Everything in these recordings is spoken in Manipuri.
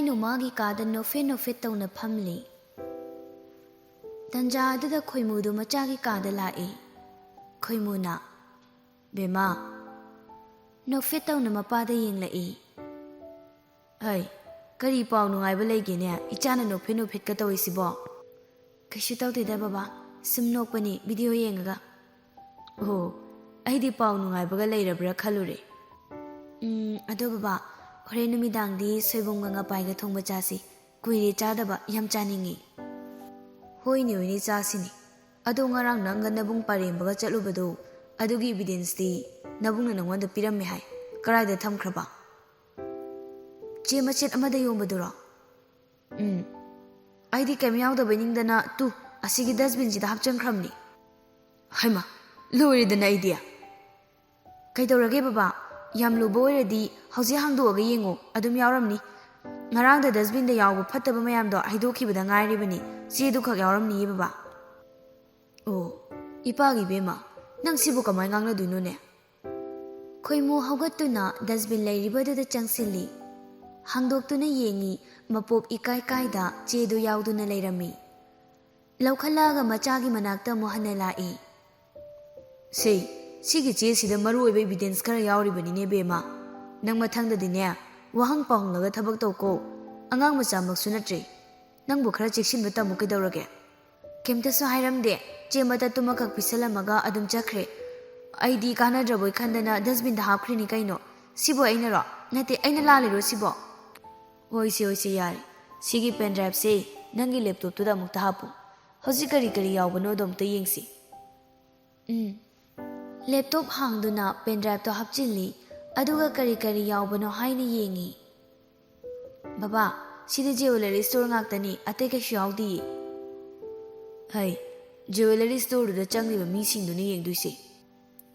ꯍꯤꯌꯥꯏꯅꯨ ꯃꯥꯒꯤ ꯀꯥꯗ ꯅꯣꯐꯦꯠ ꯅꯣꯐꯦꯠ ꯇꯧꯅ ꯐꯝꯂꯤ꯫ ꯇꯟꯖꯥ ꯑꯗꯨꯗ ꯈꯣꯏꯃꯨꯗꯨ ꯃꯆꯥꯒꯤ ꯀꯥꯗ ꯂꯥꯛꯏ꯫ ꯈꯣꯏꯃꯨꯅ "ꯕꯦꯃꯥ" ꯅꯣꯐꯦꯠ ꯇꯧꯅ ꯃꯄꯥꯗ ꯌꯦꯡꯂꯛꯏ꯫ "ꯍꯩ, ꯀꯔꯤ ꯄꯥꯎ ꯅꯨꯡꯉꯥꯏꯕ ꯂꯩꯒꯦꯅꯦ ꯏꯆꯥꯅ ꯅꯣꯐꯦꯠ ꯅꯣꯐꯦꯠꯀ ꯇꯧꯏꯁꯤꯕꯣ?" "ꯀꯩꯁꯨ ꯇꯧꯗꯦꯗ ꯕꯕꯥ, ꯁꯨꯝ ꯅꯣꯛꯄꯅꯤ ꯚꯤꯗꯤꯑꯣ ꯌꯦꯡꯉꯒ." "ꯑꯣ, ꯑꯩꯗꯤ ꯄꯥꯎ ꯅꯨꯡꯉꯥꯏꯕꯒ ꯂꯩꯔꯕ꯭ꯔꯥ ꯈꯜꯂꯨꯔꯦ." "ꯑꯗꯣ ꯕꯕꯥ, ꯍꯣꯔꯦꯟ ꯅꯨꯃꯤꯗꯥꯡꯗꯤ ꯁꯣꯏꯕꯨꯝꯒ ꯉꯄꯥꯏꯒ ꯊꯣꯡꯕ ꯆꯥꯁꯤ. ꯀꯨꯏꯔꯦ ꯆꯥꯗꯕ, ꯌꯥꯝ ꯆꯥꯅꯤꯡꯉꯤ." "ꯍꯣꯏꯅꯦ ꯍꯣꯏꯅꯦ ꯆꯥꯁꯤꯅꯤ. ꯑꯗꯣ ꯉꯔꯥꯡ ꯅꯪꯒ ꯅꯕꯨꯡ ꯄꯔꯦꯝꯕꯒ ꯆꯠꯂꯨꯕꯗꯣ, ꯑꯗꯨꯒꯤ ꯏꯕꯤꯗꯦꯟꯁꯇꯤ ꯅꯕꯨꯡꯅ ꯅꯪꯉꯣꯟꯗ ꯄꯤꯔꯝꯃꯦ ꯍꯥꯏ. ꯀꯔꯥꯏꯗ ꯊꯝꯈ꯭ꯔꯕ?" "ꯆꯦ ꯃꯆꯦꯠ ꯑꯃꯗ ꯌꯣꯝꯕꯗꯨꯔꯣ?" "ꯑꯩꯗꯤ ꯀꯩꯝ ꯌꯥꯎꯗꯕꯩ ꯅꯤꯡꯗꯅ ꯑꯁꯤꯒꯤ ꯗꯁꯕꯤꯟꯁꯤꯗ ꯍꯥꯞꯆꯟꯈ꯭ꯔꯕꯅꯤ." "ꯍꯩꯃꯥ, ꯂꯣꯏꯔꯦꯗꯅ ꯑꯩꯗꯤ." "ꯀꯩꯗꯧꯔꯒꯦ ꯕꯕꯥ? ꯌꯥꯝ ꯂꯨꯕ ꯑꯣꯏꯔꯗꯤ ꯍꯧꯖꯤꯛ ꯍꯥꯡꯗꯣꯛꯑꯒ ꯌꯦꯡꯉꯣ, ꯑꯗꯨꯝ ꯌꯥꯎꯔꯝꯅꯤ. ꯉꯔꯥꯡꯗ ꯗꯁꯕꯤꯟꯗ ꯌꯥꯎꯕ ꯐꯠꯇꯕ ꯃꯌꯥꯝꯗꯣ ꯍꯩꯗꯣꯛꯈꯤꯕꯗ ꯉꯥꯏꯔꯤꯕꯅꯤ. ꯆꯦꯗꯨꯈꯛ ꯌꯥꯎꯔꯝꯅꯤꯌꯦ ꯕꯕꯥ." "ꯑꯣ, ꯏꯄꯥꯒꯤ ꯏꯕꯦꯝꯃ, ꯅꯪ ꯁꯤꯕꯨ ꯀꯃꯥꯏ ꯉꯥꯡꯅꯗꯣꯏꯅꯣꯅꯦ?" ꯈꯣꯏꯃꯨ ꯍꯧꯒꯠꯇꯨꯅ ꯗꯁꯕꯤꯟ ꯂꯩꯔꯤꯕꯗꯨꯗ ꯆꯪꯁꯤꯜꯂꯤ꯫ ꯍꯥꯡꯗꯣꯛꯇꯨꯅ ꯌꯦꯡꯉꯤ, ꯃꯄꯣꯞ ꯏꯀꯥꯏ ꯀꯥꯏꯗ ꯆꯦꯗꯨ ꯌꯥꯎꯗꯨꯅ ꯂꯩꯔꯝꯃꯤ꯫ ꯂꯧꯈꯠꯂꯛꯑꯒ ꯃꯆꯥꯒꯤ ꯃꯅꯥꯛꯇ ꯑꯃꯨꯛ ꯍꯟꯅ ꯂꯥꯛꯏ꯫ "ꯁꯤꯒꯤ ꯆꯦꯁꯤꯗ ꯃꯔꯨ ꯑꯣꯏꯕ ꯏꯕꯤꯗꯦꯟꯁ ꯈꯔ ꯌꯥꯎꯔꯤꯕꯅꯤꯅꯦ ꯕꯦꯝꯃ. ꯅꯪ ꯃꯊꯪꯗꯗꯤꯅꯦ ꯋꯥꯍꯪ ꯄꯥꯎꯍꯪꯂꯒ ꯊꯕꯛ ꯇꯧꯀꯣ. ꯑꯉꯥꯡ ꯃꯆꯥꯃꯛꯁꯨ ꯅꯠꯇ꯭ꯔꯦ. ꯅꯪꯕꯨ ꯈꯔ ꯆꯦꯛꯁꯤꯟꯕ ꯇꯝꯃꯨ ꯀꯩꯗꯧꯔꯒꯦ?" "ꯀꯩꯝꯇꯁꯨ ꯍꯥꯏꯔꯝꯗꯦ. ꯆꯦ ꯃꯇꯠꯇꯨꯃꯈꯛ ꯄꯤꯁꯜꯂꯝꯃꯒ ꯑꯗꯨꯝ ꯆꯠꯈ꯭ꯔꯦ. ꯑꯩꯗꯤ ꯀꯥꯟꯅꯗ꯭ꯔꯕꯣꯏ ꯈꯟꯗꯅ ꯗꯁꯕꯤꯟꯗ ꯍꯥꯞꯈ꯭ꯔꯤꯅꯤ ꯀꯩꯅꯣ. ꯁꯤꯕꯨ ꯑꯩꯅꯔꯣ? ꯅꯠꯇꯦ, ꯑꯩꯅ ꯂꯥꯜꯂꯤꯔꯣ ꯁꯤꯕꯣ?" "ꯍꯣꯏꯁꯦ ꯌꯥꯔꯦ. ꯁꯤꯒꯤ ꯄꯦꯟꯗ꯭ꯔꯥꯏꯚꯁꯦ ꯅꯪꯒꯤ ꯂꯦꯞꯇꯣꯞꯇꯨꯗ ꯑꯃꯨꯛꯇ ꯍꯥꯞꯄꯨ. ꯍꯧꯖꯤꯛ ꯀꯔꯤ ꯀꯔꯤ ꯌꯥꯎꯕꯅꯣꯗꯣ ꯑꯃꯨꯛꯇ ꯌꯦꯡꯁꯤ." ꯂꯦꯞꯇꯣꯞ ꯍꯥꯡꯗꯨꯅ ꯄꯦꯟꯗ꯭ꯔꯥꯏꯚꯇꯣ ꯍꯥꯞꯆꯤꯜꯂꯤ, ꯑꯗꯨꯒ ꯀꯔꯤ ꯀꯔꯤ ꯌꯥꯎꯕꯅꯣ ꯍꯥꯏꯅ ꯌꯦꯡꯉꯤ꯫ "ꯕꯕꯥ, ꯁꯤꯗꯤ ꯖꯨꯋꯦꯂꯔꯤ ꯁ꯭ꯇꯣꯔ ꯉꯥꯛꯇꯅꯤ, ꯑꯇꯩ ꯀꯩꯁꯨ ꯌꯥꯎꯗꯤꯌꯦ." "ꯍꯩ, ꯖꯨꯋꯦꯂꯔꯤ ꯁ꯭ꯇꯣꯔꯗꯨꯗ ꯆꯪꯂꯤꯕ ꯃꯤꯁꯤꯡꯗꯨꯅ ꯌꯦꯡꯗꯣꯏꯁꯦ.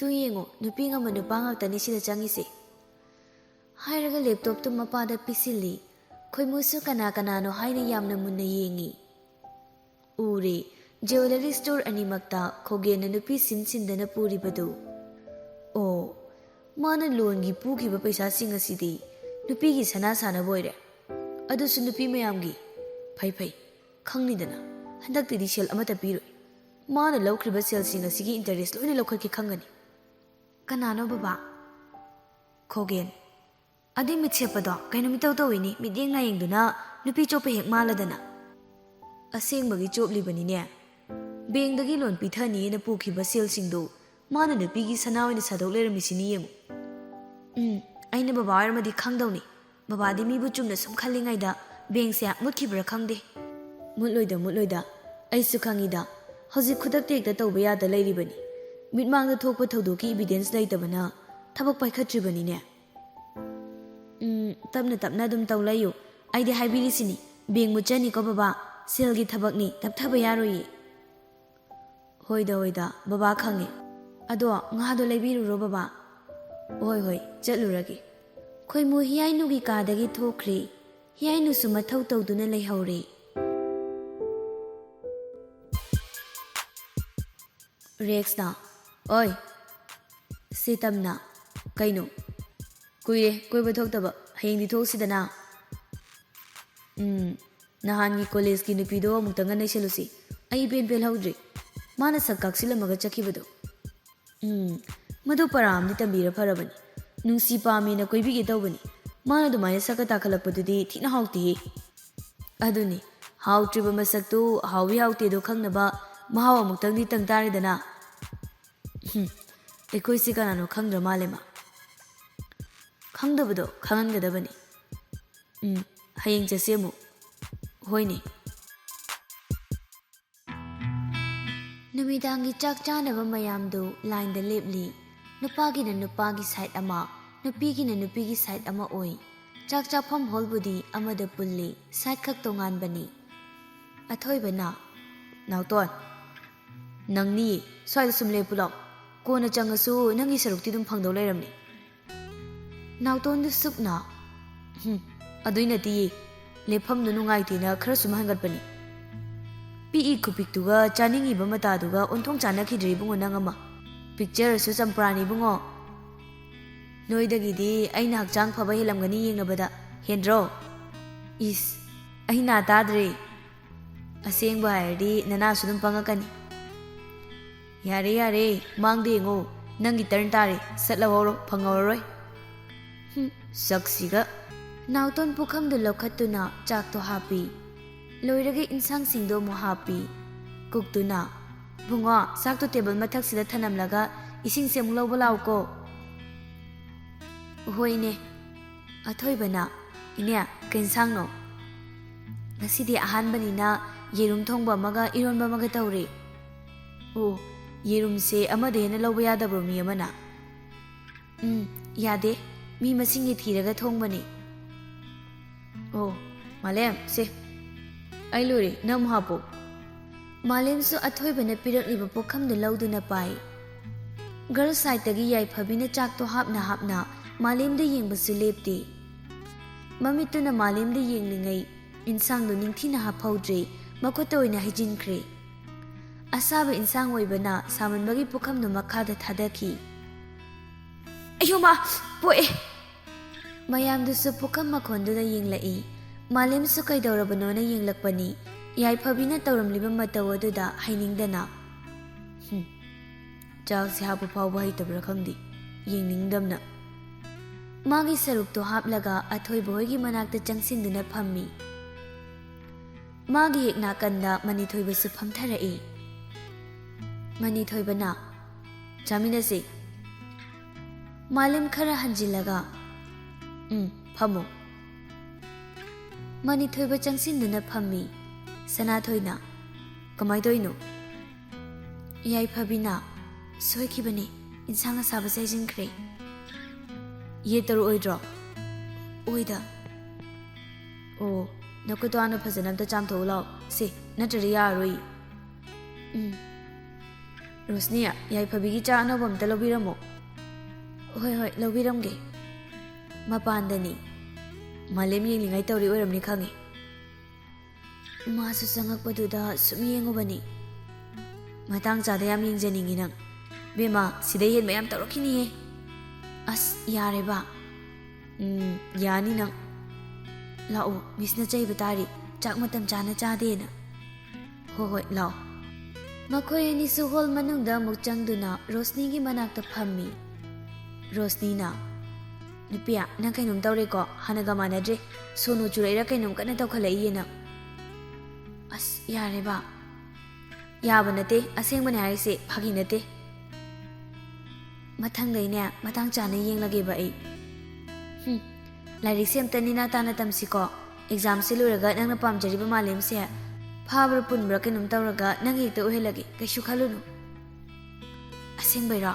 ꯌꯦꯡꯉꯣ, ꯅꯨꯄꯤ ꯉꯝꯕ ꯅꯨꯄꯥ ꯉꯥꯛꯇꯅꯤ ꯁꯤꯗ ꯆꯪꯉꯤꯁꯦ." ꯍꯥꯏꯔꯒ ꯂꯦꯞꯇꯣꯞꯇꯨ ꯃꯄꯥꯗ ꯄꯤꯁꯤꯜꯂꯤ꯫ ꯈꯣꯏꯃꯨꯁꯨ ꯀꯅꯥ ꯀꯅꯥꯅꯣ ꯍꯥꯏꯅ ꯌꯥꯝꯅ ꯃꯨꯟꯅ ꯌꯦꯡꯉꯤ꯫ ꯎꯔꯦ, ꯖꯨꯋꯦꯂꯔꯤ ꯁ꯭ꯇꯣꯔ ꯑꯅꯤꯃꯛꯇ ꯈꯣꯒꯦꯟꯅ ꯅꯨꯄꯤ ꯁꯤꯟꯗꯅ ꯄꯨꯔꯤꯕꯗꯨ꯫ ꯑꯣ, ꯃꯥꯅ ꯂꯣꯟꯒꯤ ꯄꯨꯈꯤꯕ ꯄꯩꯁꯥꯁꯤꯡ ꯑꯁꯤꯗꯤ ꯅꯨꯄꯤꯒꯤ ꯁꯅꯥ ꯁꯥꯅꯕ ꯑꯣꯏꯔꯦ. ꯑꯗꯨꯁꯨ ꯅꯨꯄꯤ ꯃꯌꯥꯝꯒꯤ. ꯐꯩ, ꯈꯪꯅꯤꯗꯅ. ꯍꯟꯗꯛꯇꯤꯗꯤ ꯁꯦꯜ ꯑꯃꯠꯇ ꯄꯤꯔꯣꯏ. ꯃꯥꯅ ꯂꯧꯈ꯭ꯔꯤꯕ ꯁꯦꯜꯁꯤꯡ ꯑꯁꯤꯒꯤ ꯏꯟꯇꯔꯦꯁ ꯂꯣꯏꯅ ꯂꯧꯈꯠꯀꯦ ꯈꯪꯒꯅꯤ." "ꯀꯅꯥꯅꯣ ꯕꯕꯥ?" "ꯈꯣꯒꯦꯟ. ꯑꯗꯨꯏ ꯃꯤꯠꯁꯦꯞꯄꯗꯣ ꯀꯩꯅꯣ ꯃꯤꯇꯧ ꯇꯧꯏꯅꯤ. ꯃꯤꯠꯌꯦꯡ ꯅꯥꯌꯦꯡꯗꯨꯅ ꯅꯨꯄꯤ ꯆꯣꯞꯄ ꯍꯦꯛ ꯃꯥꯜꯂꯗꯅ." "ꯑꯁꯦꯡꯕꯒꯤ ꯆꯣꯞꯂꯤꯕꯅꯤꯅꯦ. ꯕꯦꯡꯗꯒꯤ ꯂꯣꯟ ꯄꯤꯊꯅꯤꯅ ꯄꯨꯈꯤꯕ ꯁꯦꯜꯁꯤꯡꯗꯨ ꯃꯥꯅ ꯅꯨꯄꯤꯒꯤ ꯁꯅꯥ ꯑꯣꯏꯅ ꯁꯥꯗꯣꯛ ꯂꯩꯔꯝꯃꯤꯁꯤꯅꯤ ꯌꯦꯡꯉꯨ." "ꯑꯩꯅ ꯕꯕꯥ ꯑꯣꯏꯔꯝꯃꯗꯤ ꯈꯪꯗꯧꯅꯤ. ꯕꯕꯥꯗꯤ ꯃꯤꯕꯨ ꯆꯨꯝꯅ ꯁꯨꯝ ꯈꯜꯂꯤꯉꯩꯗ ꯕꯦꯡꯁꯦ ꯃꯨꯠꯈꯤꯕ꯭ꯔꯥ ꯈꯪꯗꯦ." "ꯃꯨꯠꯂꯣꯏꯗ. ꯑꯩꯁꯨ ꯈꯪꯉꯤꯗ. ꯍꯧꯖꯤꯛ ꯈꯨꯗꯛꯇ ꯍꯦꯛꯇ ꯇꯧꯕ ꯌꯥꯗ ꯂꯩꯔꯤꯕꯅꯤ. ꯃꯤꯠꯃꯥꯡꯗ ꯊꯣꯛꯄ ꯊꯧꯗꯣꯛꯀꯤ ꯏꯕꯤꯗꯦꯟꯁ ꯂꯩꯇꯕꯅ ꯊꯕꯛ ꯄꯥꯏꯈꯠꯇ꯭ꯔꯤꯕꯅꯤꯅꯦ." ꯇꯞꯅ ꯑꯗꯨꯝ ꯇꯧ ꯂꯩꯌꯨ. ꯑꯩꯗꯤ ꯍꯥꯏꯕꯤꯔꯤꯁꯤꯅꯤ, ꯕꯦꯡ ꯃꯨꯠꯆꯅꯤꯀꯣ ꯕꯕꯥ. ꯁꯦꯜꯒꯤ ꯊꯕꯛꯅꯤ, ꯇꯞꯊꯕ ꯌꯥꯔꯣꯏꯌꯦ." "ꯍꯣꯏꯗ, ꯕꯕꯥ ꯈꯪꯉꯦ. ꯑꯗꯣ ꯉꯥꯗꯣ ꯂꯩꯕꯤꯔꯨꯔꯣ ꯕꯕꯥ." "ꯍꯣꯏ, ꯆꯠꯂꯨꯔꯒꯦ." ꯈꯣꯏꯃꯨ ꯍꯤꯌꯥꯏꯅꯨꯒꯤ ꯀꯥꯗꯒꯤ ꯊꯣꯛꯈ꯭ꯔꯦ꯫ ꯍꯤꯌꯥꯏꯅꯨꯁꯨ ꯃꯊꯧ ꯇꯧꯗꯨꯅ ꯂꯩꯍꯧꯔꯦ꯫ ꯔꯦꯛꯁꯅ, "ꯑꯣꯏ." ꯁꯤꯇꯝꯅ, "ꯀꯩꯅꯣ? ꯀꯨꯏꯔꯦ ꯀꯣꯏꯕ ꯊꯣꯛꯇꯕ. ꯍꯌꯦꯡꯗꯤ ꯊꯣꯛꯁꯤꯗꯅ." "ꯅꯍꯥꯟꯒꯤ ꯀꯣꯂꯦꯖꯀꯤ ꯅꯨꯄꯤꯗꯣ ꯑꯃꯨꯛꯇꯪꯒ ꯅꯩꯁꯜꯂꯨꯁꯤ. ꯑꯩ ꯏꯄꯦꯟ ꯄꯦꯜꯍꯧꯗ꯭ꯔꯦ. ꯃꯥꯅ ꯁꯛ ꯀꯥꯛꯁꯤꯜꯂꯝꯃꯒ ꯆꯠꯈꯤꯕꯗꯣ." "ꯃꯗꯨ ꯄꯔꯥ ꯑꯃꯗꯤ ꯇꯝꯕꯤꯔ ꯐꯔꯕꯅꯤ. ꯅꯨꯡꯁꯤ ꯄꯥꯝꯃꯦꯅ ꯀꯣꯏꯕꯤꯒꯦ ꯇꯧꯕꯅꯤ. ꯃꯥꯅ ꯑꯗꯨꯃꯥꯏꯅ ꯁꯛꯀ ꯇꯥꯈꯠꯂꯛꯄꯗꯨꯗꯤ ꯊꯤꯅ ꯍꯥꯎꯇꯦꯍꯦ." "ꯑꯗꯨꯅꯤ, ꯍꯥꯎꯇ꯭ꯔꯤꯕ ꯃꯁꯛꯇꯨ ꯍꯥꯎꯋꯤ ꯍꯥꯎꯇꯦꯗꯣ ꯈꯪꯅꯕ ꯃꯍꯥꯎ ꯑꯃꯨꯛꯇꯪꯗꯤ ꯇꯪ ꯇꯥꯔꯦꯗꯅ." "ꯑꯩꯈꯣꯏꯁꯦ ꯀꯅꯥꯅꯣ ꯈꯪꯗ꯭ꯔ ꯃꯥꯜꯂꯦ ꯃꯥ." "ꯈꯪꯗꯕꯗꯣ ꯈꯪꯍꯟꯒꯗꯕꯅꯤ." "ꯍꯌꯦꯡ ꯆꯠꯁꯦ ꯑꯃꯨꯛ." "ꯍꯣꯏꯅꯦ." ꯅꯨꯃꯤꯗꯥꯡꯒꯤ ꯆꯥꯛ ꯆꯥꯅꯕ ꯃꯌꯥꯝꯗꯨ ꯂꯥꯏꯟꯗ ꯂꯦꯞꯂꯤ꯫ ꯅꯨꯄꯥꯒꯤꯅ ꯅꯨꯄꯥꯒꯤ ꯁꯥꯏꯠ ꯑꯃ, ꯅꯨꯄꯤꯒꯤꯅ ꯅꯨꯄꯤꯒꯤ ꯁꯥꯏꯠ ꯑꯃ ꯑꯣꯏ꯫ ꯆꯥꯛ ꯆꯥꯐꯝ ꯍꯣꯜꯕꯨꯗꯤ ꯑꯃꯗ ꯄꯨꯜꯂꯤ, ꯁꯥꯏꯠ ꯈꯛ ꯇꯣꯉꯥꯟꯕꯅꯤ꯫ ꯑꯊꯣꯏꯕꯅ, "ꯅꯥꯎꯇꯣꯟ, ꯅꯪꯅꯤꯌꯦ. ꯁ꯭ꯋꯥꯏꯗ ꯁꯨꯝ ꯂꯦꯞꯄꯨ ꯂꯥꯎ. ꯀꯣꯟꯅ ꯆꯪꯉꯁꯨ ꯅꯪꯒꯤ ꯁꯔꯨꯛꯇꯤ ꯑꯗꯨꯝ ꯐꯪꯗꯧ ꯂꯩꯔꯝꯅꯤ." ꯅꯥꯎꯇꯣꯟꯗꯨ ꯁꯨꯞꯅ, "ꯑꯗꯨꯏ ꯅꯠꯇꯤꯌꯦ. ꯂꯦꯞꯐꯝꯗꯨ ꯅꯨꯡꯉꯥꯏꯇꯦꯅ ꯈꯔ ꯁꯨꯝ ꯍꯟꯒꯠꯄꯅꯤ." "ꯄꯤꯛꯏ ꯈꯨꯄꯤꯛꯇꯨꯒ ꯆꯥꯅꯤꯡꯉꯤꯕ ꯃꯇꯥꯗꯨꯒ ꯑꯣꯟꯊꯣꯡ ꯆꯥꯅꯈꯤꯗ꯭ꯔꯦ ꯏꯕꯨꯡꯉꯣ ꯅꯪ ꯑꯃ. ꯄꯤꯛꯆꯔꯁꯨ ꯆꯝꯄ꯭ꯔꯥꯅꯤ ꯏꯕꯨꯡꯉꯣ. ꯅꯣꯏꯗꯒꯤꯗꯤ ꯑꯩꯅ ꯍꯛꯆꯥꯡ ꯐꯕ ꯍꯦꯜꯂꯝꯒꯅꯤ ꯌꯦꯡꯅꯕꯗ. ꯍꯦꯟꯗ꯭ꯔꯣ?" ꯏꯁ ꯑꯩ ꯅꯥ ꯇꯥꯗ꯭ꯔꯦ ꯑꯁꯦꯡꯕ ꯍꯥꯏꯔꯗꯤ ꯅꯅꯥꯁꯨ ꯑꯗꯨꯝ ꯄꯪꯉꯛꯀꯅꯤ ꯌꯥꯔꯦ ꯌꯥꯔꯦ ꯃꯥꯡꯗ ꯌꯦꯡꯉꯣ ꯅꯪꯒꯤ ꯇꯔꯟ ꯇꯥꯔꯦ ꯁꯠꯂꯍꯧꯔꯣ ꯐꯪꯍꯧꯔꯔꯣꯏ ꯁꯛꯁꯤꯒ ꯅꯥꯎꯇꯣꯟ ꯄꯨꯈꯝꯗꯨ ꯂꯧꯈꯠꯇꯨꯅ ꯆꯥꯛꯇꯣ ꯍꯥꯞꯄꯤ ꯂꯣꯏꯔꯒ ꯏꯟꯁꯥꯡꯁꯤꯡꯗꯣ ꯑꯃꯨꯛ ꯍꯥꯞꯄꯤ ꯀꯨꯛꯇꯨꯅ ꯕꯨꯡꯉꯣ ꯆꯥꯛꯇꯣ ꯇꯦꯕꯜ ꯃꯊꯛꯁꯤꯗ ꯊꯅꯝꯂꯒ ꯏꯁꯤꯡꯁꯦ ꯑꯃꯨꯛ ꯂꯧꯕ ꯂꯥꯛꯎꯀꯣ ꯍꯣꯏꯅꯦ ꯑꯊꯣꯏꯕꯅ ꯏꯅꯦ ꯀꯩ ꯏꯟꯁꯥꯡꯅꯣ ꯉꯁꯤꯗꯤ ꯑꯍꯥꯟꯕꯅꯤꯅ ꯌꯦꯔꯨꯝ ꯊꯣꯡꯕ ꯑꯃꯒ ꯏꯔꯣꯟꯕ ꯑꯃꯒ ꯇꯧꯔꯦ ꯑꯣ ꯌꯦꯔꯨꯝꯁꯦ ꯑꯃꯗ ꯍꯦꯟꯅ ꯂꯧꯕ ꯌꯥꯗꯕ꯭ꯔꯣ ꯃꯤ ꯑꯃꯅ ꯌꯥꯗꯦ ꯃꯤ ꯃꯁꯤꯡꯒꯤ ꯊꯤꯔꯒ ꯊꯣꯡꯕꯅꯤ ꯑꯣ ꯃꯥꯂꯦꯝ ꯁꯦ ꯑꯩ ꯂꯣꯏꯔꯦ ꯅꯪ ꯑꯃꯨꯛ ꯍꯥꯞꯄꯣ ꯃꯥꯂꯦꯝꯁꯨ ꯑꯊꯣꯏꯕꯅ ꯄꯤꯔꯛꯂꯤꯕ ꯄꯨꯈꯝꯗꯨ ꯂꯧꯗꯨꯅ ꯄꯥꯏ ꯒꯔꯜ ꯁꯥꯏꯠꯇꯒꯤ ꯌꯥꯏꯐꯕꯤꯅ ꯆꯥꯛꯇꯣ ꯍꯥꯞꯅ ꯍꯥꯞꯅ ꯃꯥꯂꯦꯝꯗ ꯌꯦꯡꯕꯁꯨ ꯂꯦꯞꯇꯦ ꯃꯃꯤꯠꯇꯨꯅ ꯃꯥꯂꯦꯝꯗ ꯌꯦꯡꯂꯤꯉꯩ ꯏꯟꯁꯥꯡꯗꯨ ꯅꯤꯡꯊꯤꯅ ꯍꯥꯞꯍꯧꯗ꯭ꯔꯦ ꯃꯈꯨꯠꯇ ꯑꯣꯏꯅ ꯍꯩꯖꯤꯟꯈ꯭ꯔꯦ ꯑꯁꯥꯕ ꯏꯟꯁꯥꯡ ꯑꯣꯏꯕꯅ ꯁꯥꯃꯟꯕꯒꯤ ꯄꯨꯈꯝꯗꯨ ꯃꯈꯥꯗ ꯊꯥꯗꯈꯤ ꯑꯌꯣꯃꯥ ꯄꯣꯛꯑꯦ ꯃꯌꯥꯝꯗꯨꯁꯨ ꯄꯨꯈꯝ ꯃꯈꯣꯟꯗꯨꯗ ꯌꯦꯡꯂꯛꯏ ꯃꯥꯂꯦꯝꯁꯨ ꯀꯩꯗꯧꯔꯕꯅꯣꯅ ꯌꯦꯡꯂꯛꯄꯅꯤ ꯌꯥꯏꯐꯕꯤꯅ ꯇꯧꯔꯝꯂꯤꯕ ꯃꯇꯧ ꯑꯗꯨꯗ ꯍꯩꯅꯤꯡꯗꯅ ꯆꯥꯛꯁꯦ ꯍꯥꯞꯄ ꯐꯥꯎꯕ ꯍꯩꯇꯕ꯭ꯔꯥ ꯈꯪꯗꯦ ꯌꯦꯡꯅꯤꯡꯗꯝꯅ ꯃꯥꯒꯤ ꯁꯔꯨꯛꯇꯣ ꯍꯥꯞꯂꯒ ꯑꯊꯣꯏꯕ ꯍꯣꯏꯒꯤ ꯃꯅꯥꯛꯇ ꯆꯪꯁꯤꯟꯗꯨꯅ ꯐꯝꯃꯤ ꯃꯥꯒꯤ ꯍꯦꯛ ꯅꯥꯀꯟꯗ ꯃꯅꯤꯊꯣꯏꯕꯁꯨ ꯐꯝꯊꯔꯛꯏ ꯃꯅꯤꯊꯣꯏꯕꯅ ꯆꯥꯃꯤꯟꯅꯁꯤ ꯃꯥꯂꯦꯝ ꯈꯔ ꯍꯟꯖꯤꯜꯂꯒ ꯐꯝꯃꯣ ꯃꯅꯤꯊꯣꯏꯕ ꯆꯪꯁꯤꯟꯗꯨꯅ ꯐꯝꯃꯤ ꯁꯅꯥꯊꯣꯏꯅ ꯀꯃꯥꯏ ꯇꯧꯔꯤꯅꯣ ꯌꯥꯏꯐꯕꯤꯅ ꯁꯣꯏꯈꯤꯕꯅꯤ ꯏꯟꯁꯥꯡ ꯑꯁꯥꯕꯁꯦ ꯍꯩꯖꯤꯟꯈ꯭ꯔꯦ ꯌꯦ ꯇꯔꯨꯛꯑꯣꯏꯗ꯭ꯔꯣ ꯑꯣꯏꯗ ꯑꯣ ꯅꯈꯨꯠꯇꯣ ꯍꯥꯟꯅ ꯐꯖꯅ ꯑꯝꯇ ꯆꯥꯝꯊꯣꯛꯎ ꯂꯥꯎ ꯁꯤ ꯅꯠꯇ꯭ꯔꯗꯤ ꯌꯥꯔꯔꯣꯏ ꯔꯣꯁꯅꯤ ꯌꯥꯏꯐꯕꯤꯒꯤ ꯆꯥ ꯑꯅꯧꯕ ꯑꯝꯇ ꯂꯧꯕꯤꯔꯝꯃꯣ ꯍꯣꯏ ꯍꯣꯏ ꯂꯧꯕꯤꯔꯝꯒꯦ ꯃꯄꯥꯟꯗꯅꯤ ꯃꯥꯂꯦꯝ ꯌꯦꯡꯂꯤꯉꯥꯏ ꯇꯧꯔꯤ ꯑꯣꯏꯔꯝꯅꯤ ꯈꯪꯉꯤ ꯃꯥꯁꯨ ꯆꯪꯉꯛꯄꯗꯨꯗ ꯁꯨꯝ ꯌꯦꯡꯉꯨꯕꯅꯤ ꯃꯇꯥꯡ ꯆꯥꯗ ꯌꯥꯝ ꯌꯦꯡꯖꯅꯤꯡꯉꯤ ꯅꯪ ꯕꯦꯝꯃ ꯁꯤꯗꯩ ꯍꯦꯟꯕ ꯌꯥꯝ ꯇꯧꯔꯛꯈꯤꯅꯤꯌꯦ ꯑꯁ ꯌꯥꯔꯦꯕ ꯌꯥꯅꯤ ꯅꯪ ꯂꯥꯛꯑꯣ ꯃꯤꯁꯅ ꯆꯩꯕ ꯇꯥꯔꯤ ꯆꯥꯛ ꯃꯇꯝ ꯆꯥꯅ ꯆꯥꯗꯦꯅ ꯍꯣꯏ ꯍꯣꯏ ꯂꯥꯛꯑꯣ ꯃꯈꯣꯏ ꯑꯅꯤꯁꯨ ꯍꯣꯜ ꯃꯅꯨꯡꯗ ꯑꯃꯨꯛ ꯆꯪꯗꯨꯅ ꯔꯣꯁꯅꯤꯒꯤ ꯃꯅꯥꯛꯇ ꯐꯝꯃꯤ ꯔꯣꯁꯅꯤꯅ ꯅꯨꯄꯤꯌꯥ ꯅꯪ ꯀꯩꯅꯣꯝ ꯇꯧꯔꯦꯀꯣ ꯍꯥꯟꯅꯒ ꯃꯥꯟꯅꯗ꯭ꯔꯦ ꯁꯣꯅꯣ ꯆꯨꯔꯛꯏꯔꯥ ꯀꯩꯅꯣꯝ ꯀꯟꯅ ꯇꯧꯈꯠꯂꯛꯏꯌꯦ ꯅꯪ ꯑꯁ ꯌꯥꯔꯦꯕ ꯌꯥꯕ ꯅꯠꯇꯦ ꯑꯁꯦꯡꯕꯅꯦ ꯍꯥꯏꯔꯤꯁꯦ ꯐꯥꯒꯤ ꯅꯠꯇꯦ ꯃꯊꯪꯗꯩꯅꯦ ꯃꯇꯥꯡ ꯆꯥꯅ ꯌꯦꯡꯂꯒꯦꯕ ꯑꯩ ꯂꯥꯏꯔꯤꯛꯁꯦ ꯑꯝꯇ ꯅꯤꯅꯥ ꯇꯥꯅ ꯇꯝꯁꯤꯀꯣ ꯑꯦꯛꯖꯥꯝꯁꯦ ꯂꯣꯏꯔꯒ ꯅꯪꯅ ꯄꯥꯝꯖꯔꯤꯕ ꯃꯥꯂꯦꯝꯁꯦ ꯐꯥꯕ꯭ꯔꯥ ꯄꯨꯟꯕ꯭ꯔꯥ ꯀꯩꯅꯣꯝ ꯇꯧꯔꯒ ꯅꯪ ꯍꯦꯛꯇ ꯑꯣꯏꯍꯜꯂꯒꯦ ꯀꯩꯁꯨ ꯈꯜꯂꯨꯅꯨ ꯑꯁꯦꯡꯕꯩꯔꯣ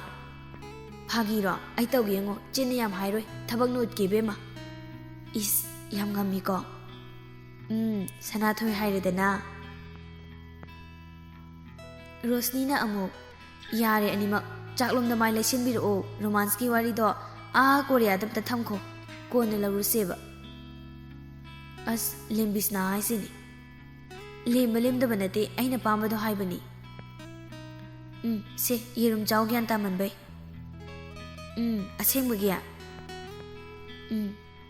ꯐꯥꯒꯤꯔꯣ ꯑꯩ ꯇꯧꯒꯦ ꯌꯦꯡꯉꯣ ꯆꯤꯟꯅ ꯌꯥꯝ ꯍꯥꯏꯔꯣꯏ ꯊꯕꯛꯅ ꯎꯠꯀꯦ ꯕꯦꯝꯃ ꯏꯁ ꯌꯥꯝ ꯉꯝꯃꯤꯀꯣ ꯁꯅꯥꯊꯣꯏ ꯍꯥꯏꯔꯦꯗꯅ ꯔꯣꯁꯅꯤꯅ ꯑꯃꯨꯛ ꯌꯥꯔꯦ ꯑꯅꯤꯃꯛ ꯆꯥꯛꯂꯣꯝꯗ ꯃꯥꯏ ꯂꯩꯁꯤꯟꯕꯤꯔꯛꯑꯣ ꯔꯣꯃꯥꯟꯁꯀꯤ ꯋꯥꯔꯤꯗꯣ ꯀꯣꯔꯤꯌꯥꯗ ꯑꯝꯇ ꯊꯝꯈꯣ ꯀꯣꯟꯅ ꯂꯧꯔꯨꯁꯦꯕ ꯑꯁ ꯂꯦꯝꯕꯤꯁꯅꯥ ꯍꯥꯏꯁꯤꯅꯤ ꯂꯦꯝꯕ ꯂꯦꯝꯗꯕ ꯅꯠꯇꯦ ꯑꯩꯅ ꯄꯥꯝꯕꯗꯣ ꯍꯥꯏꯕꯅꯤ ꯁꯦ ꯌꯦꯔꯨꯝ ꯆꯥꯎ ꯒ꯭ꯌꯥꯟ ꯇꯥꯃꯟꯕꯩ ꯑꯁꯦꯡꯕꯒꯤ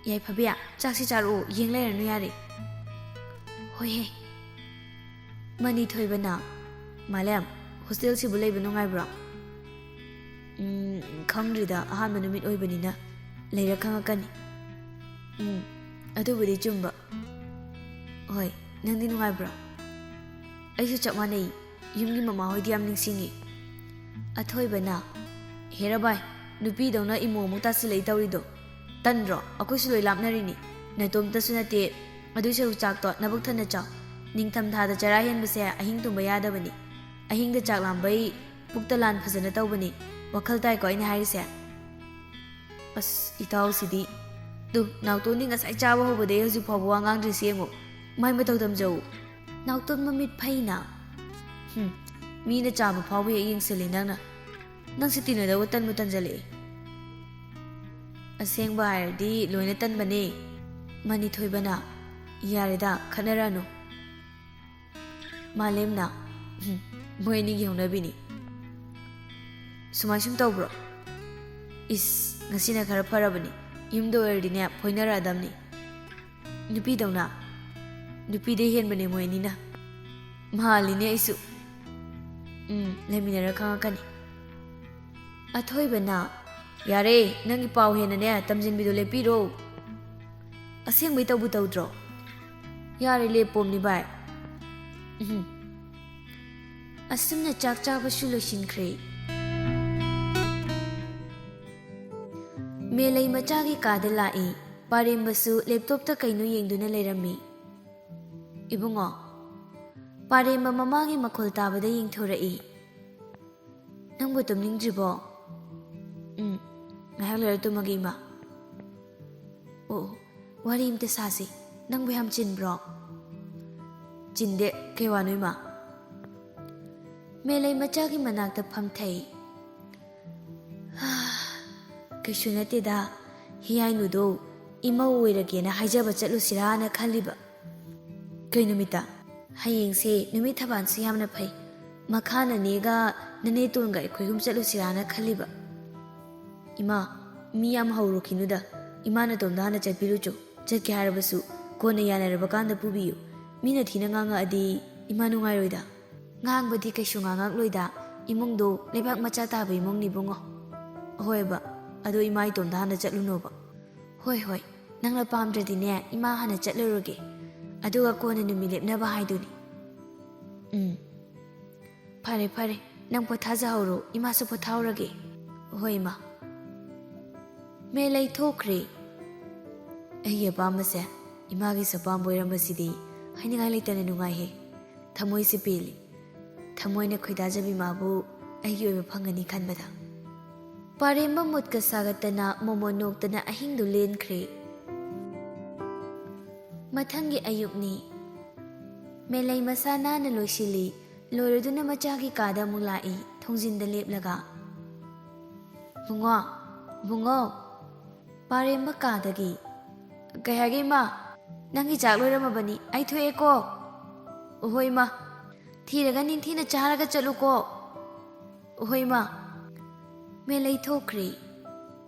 ꯌꯥꯏꯐꯕꯤ ꯆꯥꯛꯁꯤ ꯆꯥꯔꯛꯑꯣ ꯌꯦꯡ ꯂꯩꯔꯅꯨ ꯌꯥꯔꯦ ꯍꯣꯏꯍꯦ ꯃꯅꯤꯊꯣꯏꯕꯅ ꯃꯥꯂꯦꯝ ꯍꯣꯁꯇꯦꯜꯁꯤꯕꯨ ꯂꯩꯕ ꯅꯨꯡꯉꯥꯏꯕ꯭ꯔꯣ ꯈꯪꯗ꯭ꯔꯤꯗ ꯑꯍꯥꯟꯕ ꯅꯨꯃꯤꯠ ꯑꯣꯏꯕꯅꯤꯅ ꯂꯩꯔ ꯈꯪꯉꯛꯀꯅꯤ ꯑꯗꯨꯕꯨꯗꯤ ꯆꯨꯝꯕ ꯍꯣꯏ ꯅꯪꯗꯤ ꯅꯨꯡꯉꯥꯏꯕ꯭ꯔꯣ ꯑꯩꯁꯨ ꯆꯞ ꯃꯥꯟꯅꯩ ꯌꯨꯝꯒꯤ ꯃꯃꯥꯍꯣꯏꯗꯤ ꯌꯥꯝ ꯅꯤꯡꯁꯤꯡꯉꯤ ꯑꯊꯣꯏꯕꯅ ꯍꯦꯔ ꯚꯥꯏ ꯅꯨꯄꯤꯗꯧꯅ ꯏꯃꯣ ꯑꯃꯨꯛ ꯇꯥꯁꯤꯜꯂꯛꯏ ꯇꯧꯔꯤꯗꯣ ꯇꯟꯗ꯭ꯔꯣ ꯑꯩꯈꯣꯏꯁꯨ ꯂꯣꯏ ꯂꯥꯞꯅꯔꯤꯅꯤ ꯅꯇꯣꯝꯇꯁꯨ ꯅꯠꯇꯦ ꯑꯗꯨꯏ ꯁꯔꯨꯛ ꯆꯥꯛꯇꯣ ꯅꯕꯨꯛ ꯊꯟꯅ ꯆꯥꯎ ꯅꯤꯡꯊꯝꯊꯥꯗ ꯆꯔꯥ ꯍꯦꯟꯕꯁꯦ ꯑꯍꯤꯡ ꯇꯨꯝꯕ ꯌꯥꯗꯕꯅꯤ ꯑꯍꯤꯡꯗ ꯆꯥꯛ ꯂꯥꯝꯕꯩ ꯄꯨꯛꯇ ꯂꯥꯟ ꯐꯖꯅ ꯇꯧꯕꯅꯤ ꯋꯥꯈꯜ ꯇꯥꯏꯀꯣ ꯑꯩꯅ ꯍꯥꯏꯔꯤꯁꯦ ꯑꯁ ꯏꯇꯥꯎꯁꯤꯗꯤ ꯅꯥꯎꯇꯣꯟꯗꯤ ꯉꯁꯥꯏ ꯆꯥꯕ ꯍꯧꯕꯗꯩ ꯍꯧꯖꯤꯛ ꯐꯥꯎꯕ ꯋꯥ ꯉꯥꯡꯗ꯭ꯔꯤꯁꯤ ꯌꯦꯡꯉꯣ ꯃꯥꯏ ꯃꯇꯧ ꯇꯝꯖꯧ ꯅꯥꯎꯇꯣꯟ ꯃꯃꯤꯠ ꯐꯩꯅ ꯃꯤꯅ ꯆꯥꯕ ꯐꯥꯎꯕ ꯍꯦꯛ ꯌꯦꯡꯁꯤꯜꯂꯤ ꯅꯪꯁꯤ ꯇꯤꯟꯅꯗꯧꯕ ꯇꯟꯕꯨ ꯇꯟꯖꯜꯂꯛꯑꯦ ꯑꯁꯦꯡꯕ ꯍꯥꯏꯔꯗꯤ ꯂꯣꯏꯅ ꯇꯟꯕꯅꯦ ꯃꯅꯤꯊꯣꯏꯕꯅ ꯌꯥꯔꯦꯗ ꯈꯠꯅꯔꯅꯨ ꯃꯥꯂꯦꯝꯅ ꯃꯣꯏ ꯑꯅꯤꯒꯤ ꯍꯧꯅꯕꯤꯅꯤ ꯁꯨꯃꯥꯏ ꯁꯨꯝ ꯇꯧꯕ꯭ꯔꯣ ꯏꯁ ꯉꯁꯤꯅ ꯈꯔ ꯐꯔꯕꯅꯤ ꯌꯨꯝꯗ ꯑꯣꯏꯔꯗꯤꯅꯦ ꯐꯣꯏꯅꯔꯛꯑꯗꯕꯅꯤ ꯅꯨꯄꯤꯗꯧꯅ ꯅꯨꯄꯤꯗꯩ ꯍꯦꯟꯕꯅꯦ ꯃꯣꯏ ꯑꯅꯤꯅ ꯃꯥꯜꯂꯤꯅꯦ ꯑꯩꯁꯨ ꯂꯩꯃꯤꯟꯅꯔ ꯈꯪꯉꯛꯀꯅꯤ ꯑꯊꯣꯏꯕꯅ ꯌꯥꯔꯦ ꯅꯪꯒꯤ ꯄꯥꯎ ꯍꯦꯟꯅꯅꯦ ꯇꯝꯖꯤꯟꯕꯤꯗꯣ ꯂꯦꯞꯄꯤꯔꯣ ꯑꯁꯦꯡꯕꯩ ꯇꯧꯕꯨ ꯇꯧꯗ꯭ꯔꯣ ꯌꯥꯔꯦ ꯂꯦꯞꯄꯣꯝꯅꯤ ꯚꯥꯏ ꯑꯁꯨꯝꯅ ꯆꯥꯛ ꯆꯥꯕꯁꯨ ꯂꯣꯏꯁꯤꯟꯈ꯭ꯔꯦ ꯃꯦꯂꯩ ꯃꯆꯥꯒꯤ ꯀꯥꯗ ꯂꯥꯛꯏ ꯄꯥꯔꯦꯝꯕꯁꯨ ꯂꯦꯞꯇꯣꯞꯇ ꯀꯩꯅꯣ ꯌꯦꯡꯗꯨꯅ ꯂꯩꯔꯝꯃꯤ ꯏꯕꯨꯡꯉꯣ ꯄꯥꯔꯦꯝꯕ ꯃꯃꯥꯒꯤ ꯃꯈꯣꯜ ꯇꯥꯕꯗ ꯌꯦꯡꯊꯣꯔꯛꯏ ꯅꯪꯕꯨ ꯇꯨꯝꯅꯤꯡꯗ꯭ꯔꯤꯕꯣ ꯉꯥꯏꯍꯥꯛ ꯂꯩꯔ ꯇꯨꯝꯃꯒꯦ ꯏꯃꯥ ꯑꯣ ꯋꯥꯔꯤ ꯑꯝꯇ ꯁꯥꯁꯤ ꯅꯪꯕꯨ ꯌꯥꯝ ꯆꯤꯟꯕ꯭ꯔꯣ ꯆꯤꯟꯗꯦ ꯀꯩ ꯋꯥꯅꯣ ꯏꯃꯥ ꯃꯦꯂꯩ ꯃꯆꯥꯒꯤ ꯃꯅꯥꯛꯇ ꯐꯝꯊꯩ ꯀꯩꯁꯨ ꯅꯠꯇꯦꯗ ꯍꯤꯌꯥꯏꯅꯨꯗꯣ ꯏꯃꯧ ꯑꯣꯏꯔꯒꯦꯅ ꯍꯥꯏꯖꯕ ꯆꯠꯂꯨꯁꯤꯔꯥꯅ ꯈꯜꯂꯤꯕ ꯀꯩ ꯅꯨꯃꯤꯠꯇ ꯍꯌꯦꯡꯁꯦ ꯅꯨꯃꯤꯠ ꯊꯕꯥꯜꯁꯦ ꯌꯥꯝꯅ ꯐꯩ ꯃꯈꯥ ꯅꯅꯦꯒ ꯅꯅꯦꯇꯣꯟꯒ ꯑꯩꯈꯣꯏꯍꯨꯝ ꯆꯠꯂꯨꯁꯤꯔꯥꯅ ꯈꯜꯂꯤꯕ ꯏꯃꯥ ꯃꯤ ꯌꯥꯝ ꯍꯧꯔꯨꯈꯤꯅꯨꯗ ꯏꯃꯥꯅ ꯇꯣꯝꯗ ꯍꯥꯟꯅ ꯆꯠꯄꯤꯔꯨꯆꯣ ꯆꯠꯀꯦ ꯍꯥꯏꯔꯕꯁꯨ ꯀꯣꯟꯅ ꯌꯥꯅꯔꯕ ꯀꯥꯟꯗ ꯄꯨꯕꯤꯌꯨ ꯃꯤꯅ ꯊꯤꯅ ꯉꯥꯡꯉꯛꯑꯗꯤ ꯏꯃꯥ ꯅꯨꯡꯉꯥꯏꯔꯣꯏꯗ ꯉꯥꯡꯕꯗꯤ ꯀꯩꯁꯨ ꯉꯥꯡꯉꯛꯂꯣꯏꯗ ꯏꯃꯨꯡꯗꯣ ꯂꯩꯕꯥꯛ ꯃꯆꯥ ꯇꯥꯕ ꯏꯃꯨꯡꯅꯤ ꯏꯕꯨꯡꯉꯣ ꯍꯣꯏꯕ ꯑꯗꯣ ꯏꯃꯥ ꯏꯇꯣꯝꯗ ꯍꯥꯟꯅ ꯆꯠꯂꯨꯅꯣꯕ ꯍꯣꯏ ꯅꯪꯅ ꯄꯥꯝꯗ꯭ꯔꯗꯤꯅꯦ ꯏꯃꯥ ꯍꯥꯟꯅ ꯆꯠꯂꯨꯔꯒꯦ ꯑꯗꯨꯒ ꯀꯣꯟꯅ ꯅꯨꯃꯤꯠ ꯂꯦꯞꯅꯕ ꯍꯥꯏꯗꯨꯅꯤ ꯐꯔꯦ ꯅꯪ ꯄꯣꯊꯥꯖꯍꯧꯔꯣ ꯏꯃꯥꯁꯨ ꯄꯣꯊꯥꯍꯧꯔꯒꯦ ꯍꯣꯏ ꯏꯃꯥ ꯃꯦꯂꯩ ꯊꯣꯛꯈ꯭ꯔꯦ ꯑꯩꯒꯤ ꯑꯄꯥꯝꯕꯁꯦ ꯏꯃꯥꯒꯤꯁꯨ ꯑꯄꯥꯝꯕ ꯑꯣꯏꯔꯝꯕꯁꯤꯗꯤ ꯍꯥꯏꯅꯤꯡꯉꯥꯏ ꯂꯩꯇꯅ ꯅꯨꯡꯉꯥꯏꯍꯦ ꯊꯃꯣꯏꯁꯦ ꯄꯦꯜꯂꯤ ꯊꯃꯣꯏꯅ ꯈꯣꯏꯗꯥꯖꯕꯤ ꯏꯃꯥꯕꯨ ꯑꯩꯒꯤ ꯑꯣꯏꯕ ꯐꯪꯒꯅꯤ ꯈꯟꯕꯗ ꯄꯥꯔꯦꯝꯕ ꯃꯨꯠꯀ ꯁꯥꯒꯠꯇꯅ ꯃꯣꯃꯣ ꯅꯣꯛꯇꯅ ꯑꯍꯤꯡꯗꯨ ꯂꯦꯟꯈ꯭ꯔꯦ ꯃꯊꯪꯒꯤ ꯑꯌꯨꯛꯅꯤ ꯃꯦꯂꯩ ꯃꯁꯥ ꯅꯥꯟꯅ ꯂꯣꯏꯁꯤꯜꯂꯤ ꯂꯣꯏꯔꯗꯨꯅ ꯃꯆꯥꯒꯤ ꯀꯥꯗ ꯑꯃꯨꯛ ꯂꯥꯛꯏ ꯊꯣꯡꯖꯤꯟꯗ ꯂꯦꯞꯂꯒ ꯕꯨꯡꯉꯣ ꯄꯥꯔꯦꯝꯕ ꯀꯥꯗꯒꯤ ꯀꯩ ꯍꯥꯏꯒꯦ ꯏꯃꯥ ꯅꯪꯒꯤ ꯆꯥꯛ ꯂꯣꯏꯔꯝꯃꯕꯅꯤ ꯑꯩ ꯊꯣꯛꯑꯦꯀꯣ ꯍꯣꯏ ꯏꯃꯥ ꯊꯤꯔꯒ ꯅꯤꯡꯊꯤꯅ ꯆꯥꯔꯒ ꯆꯠꯂꯨꯀꯣ ꯍꯣꯏ ꯏꯃꯥ ꯃꯦꯂꯩ ꯊꯣꯛꯈ꯭ꯔꯦ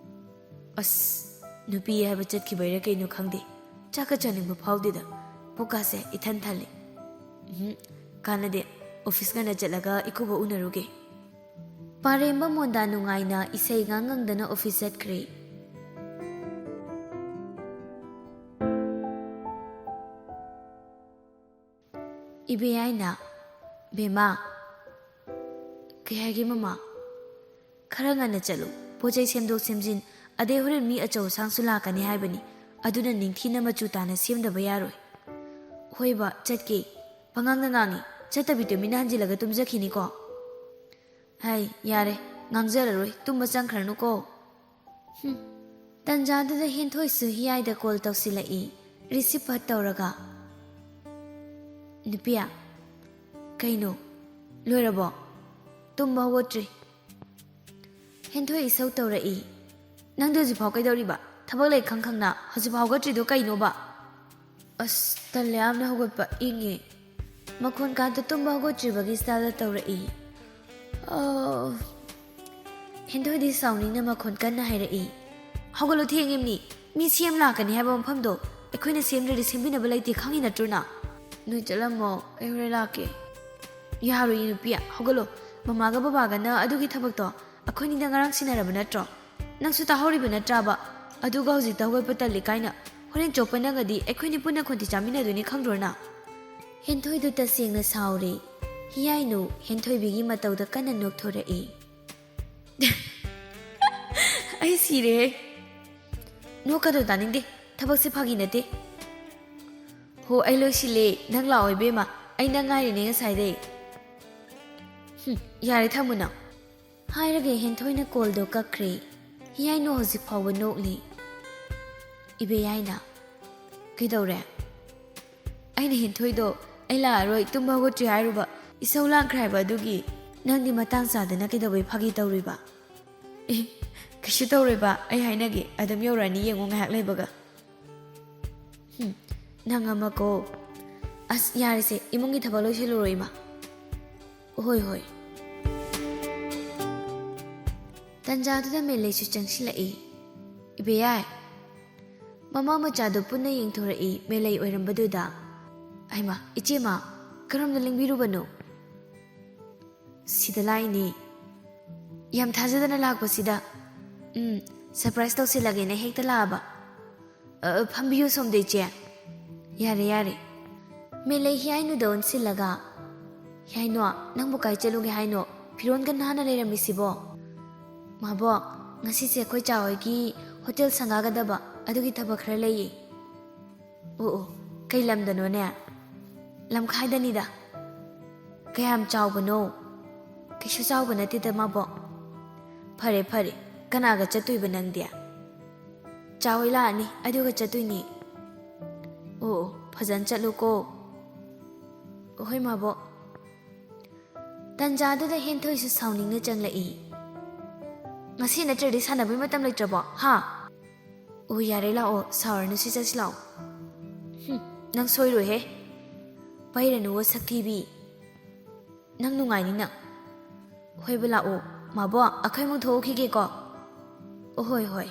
ꯑꯁ ꯅꯨꯄꯤ ꯍꯥꯏꯕ ꯆꯠꯈꯤꯕꯩꯔꯥ ꯀꯩꯅꯣ ꯈꯪꯗꯦ ꯆꯥꯛꯀ ꯆꯥꯅꯤꯡꯕ ꯐꯥꯎꯗꯦꯗ ꯄꯨꯛꯀꯥꯁꯦ ꯏꯊꯟ ꯊꯜꯂꯤ ꯀꯥꯟꯅꯗꯦ ꯑꯣꯐꯤꯁ ꯉꯟꯅ ꯆꯠꯂꯒ ꯏꯀꯨꯕ ꯎꯅꯔꯨꯒꯦ ꯄꯥꯔꯦꯝꯕ ꯃꯣꯟꯗꯥ ꯅꯨꯡꯉꯥꯏꯅ ꯏꯁꯩ ꯉꯪꯗꯅ ꯑꯣꯐꯤꯁ ꯆꯠꯈ꯭ꯔꯦ ꯏꯕꯦꯌꯥꯏꯅ ꯕꯦꯃꯥ ꯀꯩ ꯍꯥꯏꯒꯦ ꯃꯃꯥ ꯈꯔ ꯉꯟꯅ ꯆꯠꯂꯨ ꯄꯣꯠꯆꯩ ꯁꯦꯝꯗꯣꯛ ꯁꯦꯝꯖꯤꯟ ꯑꯗꯩ ꯍꯣꯔꯦꯟ ꯃꯤ ꯑꯆꯧ ꯑꯁꯥꯡꯁꯨ ꯂꯥꯛꯀꯅꯤ ꯍꯥꯏꯕꯅꯤ ꯑꯗꯨꯅ ꯅꯤꯡꯊꯤꯅ ꯃꯆꯨ ꯇꯥꯅ ꯁꯦꯝꯗꯕ ꯌꯥꯔꯣꯏ ꯍꯣꯏꯕ ꯆꯠꯀꯦ ꯄꯉꯥꯡꯗ ꯉꯥꯡꯉꯤ ꯆꯠꯇꯕꯤ ꯇꯨꯃꯤꯟꯅ ꯍꯟꯖꯤꯜꯂꯒ ꯇꯨꯝꯖꯈꯤꯅꯤꯀꯣ ꯍꯥꯏ ꯌꯥꯔꯦ ꯉꯥꯡꯖꯔꯔꯣꯏ ꯇꯨꯝꯕ ꯆꯪꯈ꯭ꯔꯅꯨꯀꯣ ꯇꯟꯖꯥꯗꯨꯗ ꯍꯦꯟꯊꯣꯏꯁꯨ ꯍꯤꯌꯥꯏꯗ ꯀꯣꯜ ꯇꯧꯁꯤꯜꯂꯛꯏ ꯔꯤꯁꯤꯞ ꯐꯠ ꯇꯧꯔꯒ ꯅꯨꯄꯤꯌꯥ ꯀꯩꯅꯣ ꯂꯣꯏꯔꯕꯣ ꯇꯨꯝꯕ ꯍꯧꯒꯠꯇ꯭ꯔꯤ ꯍꯦꯟꯊꯣꯏ ꯏꯁꯧ ꯇꯧꯔꯛꯏ ꯅꯪꯗꯤ ꯍꯧꯖꯤꯛꯐꯥꯎ ꯀꯩꯗꯧꯔꯤꯕ ꯊꯕꯛ ꯂꯩ ꯈꯪꯅ ꯍꯧꯖꯤꯛꯐꯥꯎ ꯍꯧꯒꯠꯇ꯭ꯔꯤꯗꯣ ꯀꯩꯅꯣꯕ ꯑꯁ ꯇꯜꯂꯦ ꯌꯥꯝꯅ ꯍꯧꯒꯠꯄ ꯏꯪꯉꯦ ꯃꯈꯣꯟ ꯀꯥꯟꯇ ꯇꯨꯝꯕ ꯍꯧꯒꯠꯇ꯭ꯔꯤꯕꯒꯤ ꯁ꯭ꯇꯥꯏꯜꯗ ꯇꯧꯔꯛꯏ ꯍꯦꯟꯊꯣꯏꯗꯤ ꯁꯥꯎꯅꯤꯡꯅ ꯃꯈꯣꯟ ꯀꯟꯅ ꯍꯥꯏꯔꯛꯏ ꯍꯧꯒꯠꯂꯨ ꯊꯦꯡꯉꯤꯝꯅꯤ ꯃꯤ ꯁꯦꯝ ꯂꯥꯛꯀꯅꯤ ꯍꯥꯏꯕ ꯃꯐꯝꯗꯣ ꯑꯩꯈꯣꯏꯅ ꯁꯦꯝꯗ꯭ꯔꯗꯤ ꯁꯦꯝꯕꯤꯅꯕ ꯂꯩꯇꯦ ꯈꯪꯉꯤ ꯅꯠꯇ꯭ꯔꯣꯅ ꯅꯣꯏ ꯆꯠꯂꯝꯃꯣ ꯑꯩ ꯍꯣꯔꯦꯟ ꯂꯥꯛꯀꯦ ꯌꯥꯔꯣꯏ ꯅꯨꯄꯤ ꯍꯧꯒꯠꯂꯣ ꯃꯃꯥꯒ ꯕꯕꯥꯒꯅ ꯑꯗꯨꯒꯤ ꯊꯕꯛꯇꯣ ꯑꯩꯈꯣꯏꯅꯤꯗ ꯉꯔꯥꯡ ꯁꯤꯟꯅꯔꯕ ꯅꯠꯇ꯭ꯔꯣ ꯅꯪꯁꯨ ꯇꯥꯍꯧꯔꯤꯕ ꯅꯠꯇ꯭ꯔꯕ ꯑꯗꯨꯒ ꯍꯧꯖꯤꯛꯇ ꯍꯧꯒꯠꯄ ꯇꯜꯂꯤ ꯀꯥꯏꯅ ꯍꯣꯔꯦꯟ ꯆꯣꯞꯄ ꯅꯪꯒꯗꯤ ꯑꯩꯈꯣꯏꯅꯤ ꯄꯨꯟꯅ ꯈꯣꯟꯊꯤ ꯆꯥꯃꯤꯟꯅꯗꯣꯏꯅꯤ ꯈꯪꯗ꯭ꯔꯣꯅ ꯍꯦꯟꯊꯣꯏꯗꯨ ꯇꯁꯦꯡꯅ ꯁꯥꯎꯔꯦ ꯍꯤꯌꯥꯏꯅꯨ ꯍꯦꯟꯊꯣꯏꯕꯤꯒꯤ ꯃꯇꯧꯗ ꯀꯟꯅ ꯅꯣꯛꯊꯣꯔꯛꯏ ꯑꯩ ꯁꯤꯔꯦꯍꯦ ꯅꯣꯛꯀꯗꯣ ꯇꯥꯅꯤꯡꯗꯦ ꯊꯕꯛꯁꯦ ꯐꯥꯒꯤ ꯅꯠꯇꯦ ꯍꯣ ꯑꯩ ꯂꯣꯏꯁꯤꯜꯂꯦ ꯅꯪ ꯂꯥꯛꯑꯣ ꯏꯕꯦꯝꯃ ꯑꯩ ꯅꯪ ꯉꯥꯏꯔꯤꯅꯦ ꯉꯁꯥꯏꯗꯩ ꯌꯥꯔꯦ ꯊꯝꯃꯨ ꯅꯪ ꯍꯥꯏꯔꯒ ꯍꯦꯟꯊꯣꯏꯅ ꯀꯣꯜꯗꯣ ꯀꯛꯈ꯭ꯔꯦ ꯍꯤꯌꯥꯏꯅꯨ ꯍꯧꯖꯤꯛ ꯐꯥꯎꯕ ꯅꯣꯛꯂꯤ ꯏꯕꯦꯌꯥꯏꯅ ꯀꯩꯗꯧꯔꯦ ꯑꯩꯅ ꯍꯦꯟꯊꯣꯏꯗꯣ ꯑꯩ ꯂꯥꯛꯑꯔꯣꯏ ꯇꯨꯝꯕ ꯍꯧꯒꯠꯇ꯭ꯔꯤ ꯍꯥꯏꯔꯨꯕ ꯏꯁꯧ ꯂꯥꯡꯈ꯭ꯔꯦ ꯍꯥꯏꯕ ꯑꯗꯨꯒꯤ ꯅꯪꯗꯤ ꯃꯇꯥꯡ ꯆꯥꯗꯅ ꯀꯩꯗꯧꯕꯩ ꯐꯥꯒꯤ ꯇꯧꯔꯤꯕ ꯀꯩꯁꯨ ꯇꯧꯔꯣꯏꯕ ꯑꯩ ꯍꯥꯏꯅꯒꯦ ꯑꯗꯨꯝ ꯌꯧꯔꯛꯑꯅꯤ ꯌꯦꯡꯉꯣ ꯉꯥꯏꯍꯥꯛ ꯂꯩꯕꯒ ꯅꯪ ꯑꯃꯀꯣ ꯑꯁ ꯌꯥꯔꯤꯁꯦ ꯏꯃꯨꯡꯒꯤ ꯊꯕꯛ ꯂꯣꯏꯁꯤꯜꯂꯨꯔꯣ ꯏꯃꯥ ꯍꯣꯏ ꯇꯟꯖꯥꯗꯨꯗ ꯃꯦꯂꯩꯁꯨ ꯆꯪꯁꯤꯜꯂꯛꯏ ꯏꯕꯦꯌꯥꯏ ꯃꯃꯥ ꯃꯆꯥꯗꯨ ꯄꯨꯟꯅ ꯌꯦꯡꯊꯣꯔꯛꯏ ꯃꯦꯂꯩ ꯑꯣꯏꯔꯝꯕꯗꯨꯗ ꯑꯩꯃ ꯏꯆꯦꯃ ꯀꯔꯝꯅ ꯂꯦꯡꯕꯤꯔꯨꯕꯅꯣ ꯁꯤꯗ ꯂꯥꯛꯏꯅꯤ ꯌꯥꯝ ꯊꯥꯖꯗꯅ ꯂꯥꯛꯄꯁꯤꯗ ꯁꯔꯄ꯭ꯔꯥꯏꯖ ꯇꯧꯁꯤꯜꯂꯒꯦꯅ ꯍꯦꯛꯇ ꯂꯥꯛꯑꯕ ꯐꯝꯕꯤꯌꯨ ꯁꯣꯝꯗ ꯏꯆꯦ ꯌꯥꯔꯦ ꯌꯥꯔꯦ ꯃꯦꯂꯩ ꯍꯤꯌꯥꯏꯅꯨꯗ ꯑꯣꯟꯁꯤꯜꯂꯒ ꯍꯤꯌꯥꯏꯅꯣ ꯅꯪꯕꯨ ꯀꯥꯏ ꯆꯠꯂꯨꯒꯦ ꯍꯥꯏꯅꯣ ꯐꯤꯔꯣꯟꯒ ꯅꯥꯟꯅ ꯂꯩꯔꯝꯃꯤꯁꯤꯕꯣ ꯃꯥꯕꯣꯛ ꯉꯁꯤꯁꯦ ꯑꯩꯈꯣꯏ ꯆꯥꯍꯣꯏꯒꯤ ꯍꯣꯇꯦꯜ ꯁꯪꯒꯥꯒꯗꯕ ꯑꯗꯨꯒꯤ ꯊꯕꯛ ꯈꯔ ꯂꯩꯌꯦ ꯑꯣ ꯀꯩ ꯂꯝꯗꯅꯣꯅꯦ ꯂꯝꯈꯥꯏꯗꯅꯤꯗ ꯀꯌꯥꯝ ꯆꯥꯎꯕꯅꯣ ꯀꯩꯁꯨ ꯆꯥꯎꯕ ꯅꯠꯇꯦꯗ ꯃꯥꯕꯣꯛ ꯐꯔꯦ ꯐꯔꯦ ꯀꯅꯥꯒ ꯆꯠꯇꯣꯏꯕ ꯅꯪꯗꯤ ꯆꯥꯍꯣꯏ ꯂꯥꯛꯑꯅꯤ ꯑꯗꯨꯒ ꯆꯠꯇꯣꯏꯅꯤ ꯑꯣ ꯐꯖꯅ ꯆꯠꯂꯨꯀꯣ ꯍꯣꯏ ꯃꯥꯕꯣꯛ ꯇꯟꯖꯥꯗꯨꯗ ꯍꯦꯟꯊꯣꯏꯁꯨ ꯁꯥꯎꯅꯤꯡꯅ ꯆꯪꯂꯛꯏ ꯉꯁꯤ ꯅꯠꯇ꯭ꯔꯗꯤ ꯁꯥꯟꯅꯕꯩ ꯃꯇꯝ ꯂꯩꯇ꯭ꯔꯕꯣ ꯍꯥ ꯑꯣ ꯌꯥꯔꯦ ꯂꯥꯛꯑꯣ ꯁꯥꯎꯔꯅꯨ ꯁꯤ ꯆꯠꯁꯤ ꯂꯥꯛꯑꯣ ꯅꯪ ꯁꯣꯏꯔꯣꯏꯍꯦ ꯄꯩꯔꯅꯨꯋꯣ ꯁꯛꯊꯤꯕꯤ ꯅꯪ ꯅꯨꯡꯉꯥꯏꯅꯤ ꯅꯪ ꯍꯣꯏꯕ ꯂꯥꯛꯑꯣ ꯃꯥꯕꯣꯛ ꯑꯩꯈꯣꯏꯃꯨꯛ ꯊꯣꯛꯎꯈꯤꯒꯦꯀꯣ ꯑꯣꯍꯣꯏ ꯍꯣꯏ